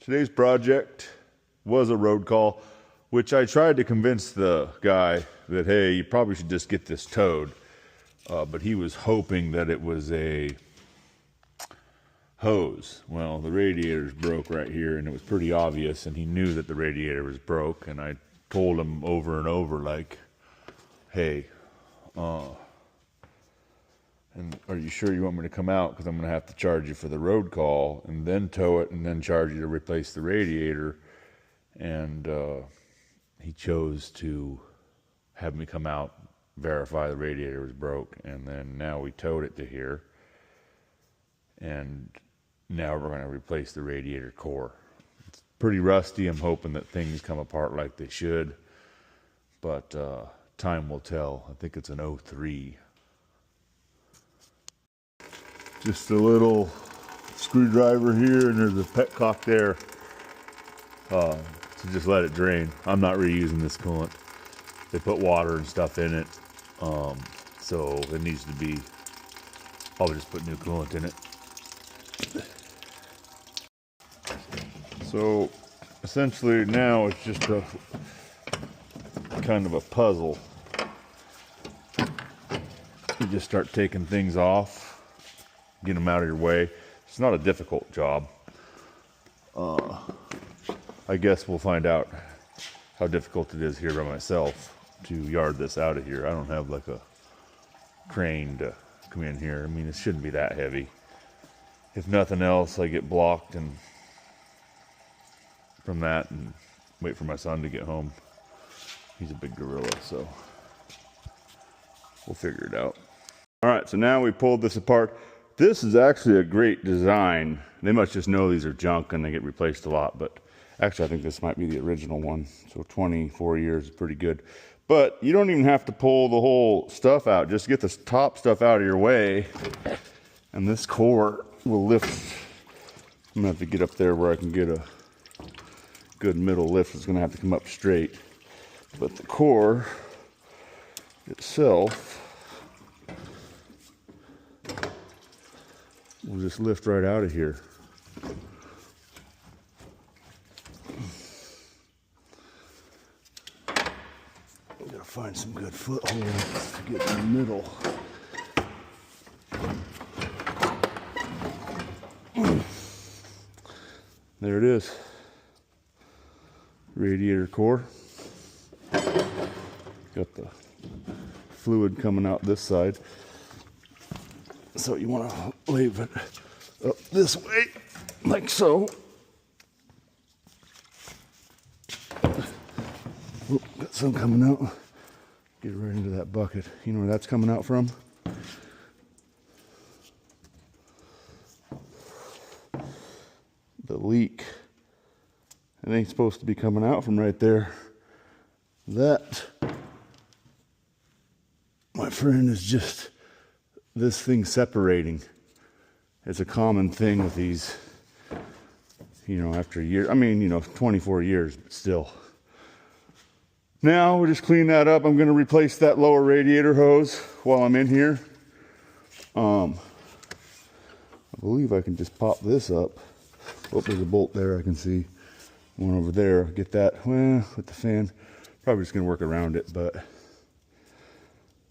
Today's project was a road call, which I tried to convince the guy that, hey, you probably should just get this towed. But he was hoping that it was a hose. Well, the radiator's broke right here, and it was pretty obvious, and he knew that the radiator was broke, and I told him over and over, like, hey, and are you sure you want me to come out? Because I'm going to have to charge you for the road call and then tow it and then charge you to replace the radiator. And he chose to have me come out, verify the radiator was broke, and then now we towed it to here. And now we're going to replace the radiator core. It's pretty rusty. I'm hoping that things come apart like they should. But time will tell. I think it's an 03. Just a little screwdriver here, and there's a petcock there to just let it drain. I'm not reusing this coolant. They put water and stuff in it, so it needs to be, I'll just put new coolant in it. So essentially now it's just a kind of a puzzle. You just start taking things off, get them out of your way. It's not a difficult job. I guess we'll find out how difficult it is here by myself to yard this out of here. I don't have like a crane to come in here. I mean, it shouldn't be that heavy. If nothing else, I get blocked and from that and wait for my son to get home. He's a big gorilla, so we'll figure it out. All right, so now we pulled this apart. This is actually a great design. They must just know these are junk and they get replaced a lot, but actually I think this might be the original one. So 24 years is pretty good. But you don't even have to pull the whole stuff out. Just get this top stuff out of your way, and this core will lift. I'm gonna have to get up there where I can get a good middle lift. It's gonna have to come up straight. But the core itself will just lift right out of here. We gotta find some good footholds to get in the middle. There it is. Radiator core. Got the fluid coming out this side. So you want to leave it up this way, like so. Oop, got some coming out. Get it right into that bucket. You know where that's coming out from? The leak. It ain't supposed to be coming out from right there. That, my friend, is just this thing separating. It's a common thing with these, you know, after a year. I mean, you know, 24 years, but still. Now we'll just clean that up. I'm going to replace that lower radiator hose while I'm in here. I believe I can just pop this up. Oh, there's a bolt there I can see. One over there. Get that. Well, with the fan. Probably just going to work around it, but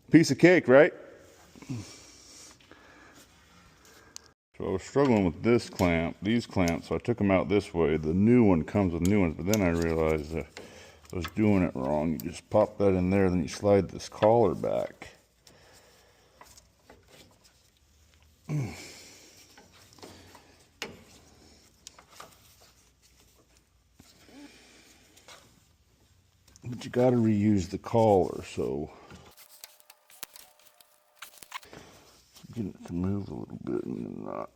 piece of cake, right? So I was struggling with this clamp, these clamps, so I took them out this way. The new one comes with new ones, but then I realized that I was doing it wrong. You just pop that in there, then you slide this collar back. But you got to reuse the collar, so get it to move a little bit and then not.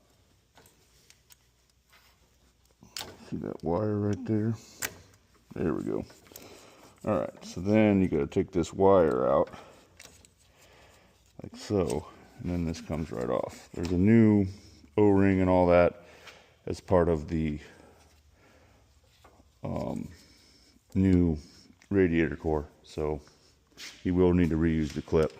See that wire right there? There we go. All right, so then you got to take this wire out like so, and then this comes right off. There's a new O-ring and all that as part of the new radiator core, so you will need to reuse the clip.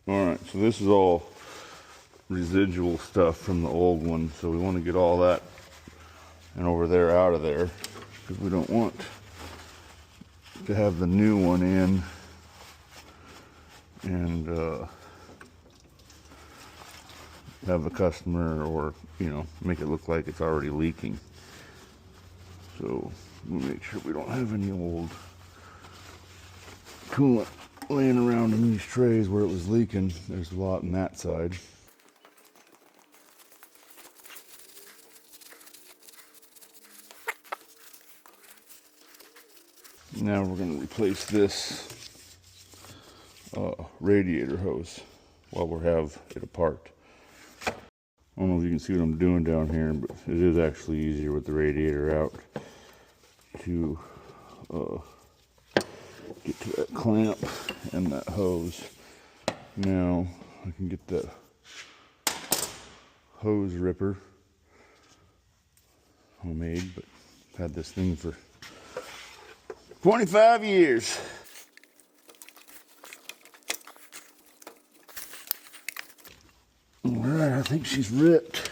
All right, so this is all residual stuff from the old one, so we want to get all that and over there out of there, because we don't want to have the new one in and have the customer, or make it look like it's already leaking. So we'll make sure we don't have any old coolant laying around in these trays where it was leaking. There's a lot on that side. Now we're going to replace this radiator hose while we have it apart. I don't know if you can see what I'm doing down here, but it is actually easier with the radiator out to get to that clamp and that hose. Now I can get that hose ripper, homemade, but I've had this thing for 25 years. All right, I think she's ripped.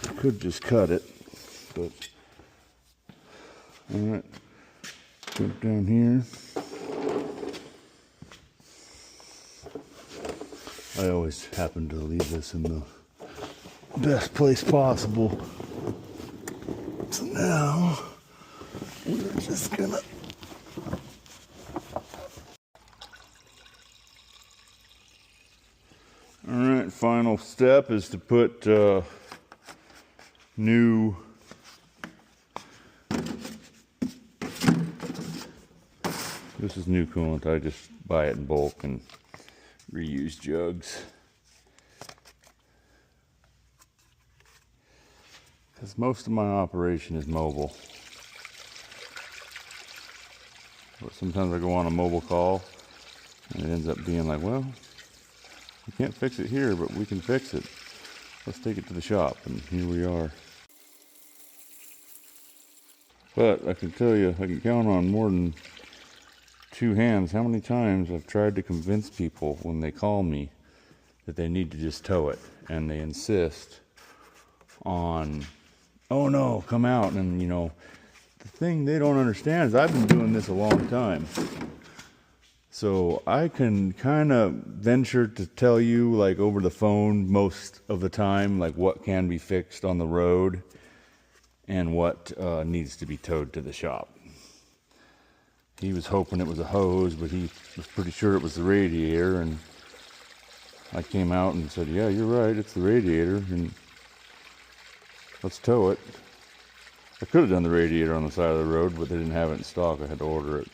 I could just cut it, but all right, jump down here. I always happen to leave this in the best place possible. So now we're just gonna final step is to put new this is new coolant. I just buy it in bulk and reuse jugs, because most of my operation is mobile. But sometimes I go on a mobile call and it ends up being like, well, we can't fix it here, but we can fix it. Let's take it to the shop, and here we are. But I can tell you, I can count on more than two hands how many times I've tried to convince people when they call me that they need to just tow it, and they insist on, oh no, come out. And the thing they don't understand is I've been doing this a long time. So I can kind of venture to tell you, like over the phone most of the time, like what can be fixed on the road and what needs to be towed to the shop. He was hoping it was a hose, but he was pretty sure it was the radiator. And I came out and said, yeah, you're right, it's the radiator, and let's tow it. I could have done the radiator on the side of the road, but they didn't have it in stock. I had to order it.